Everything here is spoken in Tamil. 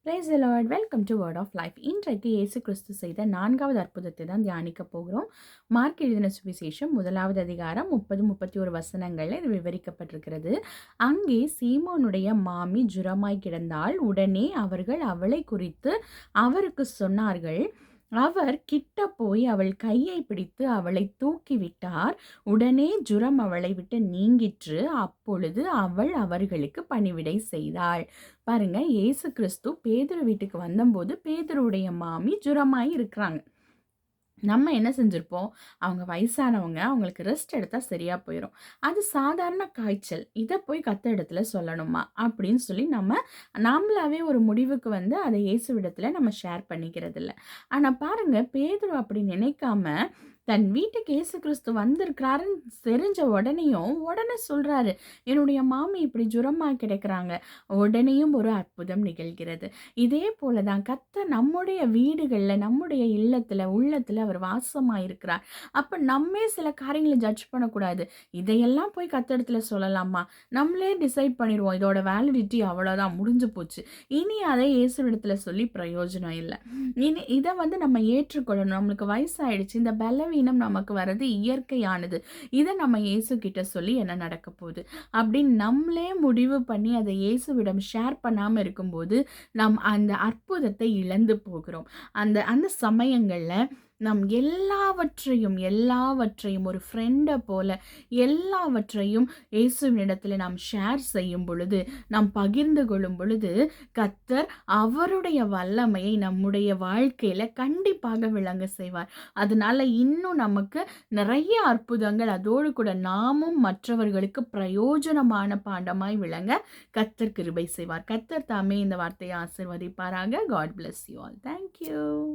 Price the Lord. Welcome to Word of Life. இன்றைக்கு இயேசு கிறிஸ்து செய்த 4வது அற்புதத்தை தான் தியானிக்க போகிறோம். மார்க் எழுதின சுவிசேஷம் 1வது அதிகாரம் 30, 31 வசனங்கள்ல இது விவரிக்கப்பட்டிருக்கிறது. அங்கே சீமோனுடைய மாமி ஜுரமாய் கிடந்தாள். உடனே அவர்கள் அவளை குறித்து அவருக்கு சொன்னார்கள். அவர் கிட்ட போய் அவள் கையை பிடித்து அவளை தூக்கிவிட்டார். உடனே ஜுரம் அவளை விட்டு நீங்கிற்று. அப்பொழுது அவள் அவர்களுக்கு பணிவிடை செய்தாள். பாருங்க, இயேசு கிறிஸ்து பேதுரு வீட்டுக்கு வந்தபோது பேதுருவுடைய மாமி ஜுரமாய் இருக்கிறாங்க. நம்ம என்ன செஞ்சிருப்போம், அவங்க வயசானவங்க, அவங்களுக்கு ரெஸ்ட் எடுத்தா சரியா போயிரும். அது சாதாரண காய்ச்சல். இத போய் கர்த்தரிடத்துல சொல்லணுமா? அப்படின்னு சொல்லி நாமளாவே ஒரு முடிவுக்கு வந்து அத இயேசுவிடத்துல நம்ம ஷேர் பண்ணிக்கிறதில்ல. ஆனா பாருங்க, பேதுரு அப்படி நினைக்காம தன் வீட்டுக்கு இயேசு கிறிஸ்து வந்திருக்கிறாருன்னு தெரிஞ்ச உடனே சொல்றாரு, என்னுடைய மாமி இப்படி ஜுரமா கிடைக்கிறாங்க. உடனேயும் ஒரு அற்புதம் நிகழ்கிறது. இதே போல தான் கர்த்தர் நம்முடைய வீடுகள்ல, நம்முடைய இல்லத்துல, உள்ளத்துல அவர் வாசமாயிருக்கிறார். அப்ப நம்மே சில காரியங்களை ஜட்ஜ் பண்ணக்கூடாது. இதையெல்லாம் போய் கர்த்தரிடத்துல சொல்லலாமா? நம்மளே டிசைட் பண்ணிருவோம், இதோட வேலிடிட்டி அவ்வளோதான், முடிஞ்சு போச்சு. இனி அதை இயேசுவிடத்துல சொல்லி பிரயோஜனம் இல்ல. இனி இத வந்து நம்ம ஏற்றுக்கொள்ளணும். நம்மளுக்கு வயசாயிடுச்சு. இந்த பலவீனம் நமக்கு வர்றது இயற்கையானது. இத நம்ம இயேசு கிட்ட சொல்லி என்ன நடக்க போகுது அப்படின்னு நம்மளே முடிவு பண்ணி அதை இயேசுவிடம் ஷேர் பண்ணாம இருக்கும்போது நாம் அந்த அற்புதத்தை இழந்து போகிறோம். அந்த அந்த சமயங்கள்ல நம் எல்லாவற்றையும் ஒரு ஃப்ரெண்டை போல எல்லாவற்றையும் இயேசுவினிடத்தில் நாம் ஷேர் செய்யும் பொழுது, நாம் பகிர்ந்து கொள்ளும் பொழுது, கர்த்தர் அவருடைய வல்லமையை நம்முடைய வாழ்க்கையில கண்டிப்பாக விளங்க செய்வார். அதனால இன்னும் நமக்கு நிறைய அற்புதங்கள், அதோடு கூட நாமும் மற்றவர்களுக்கு பிரயோஜனமான பாண்டமாய் விளங்க கர்த்தர் கிருபை செய்வார். கர்த்தர் தாமே இந்த வார்த்தையை ஆசீர்வதிப்பாராக. God bless you all. Thank you.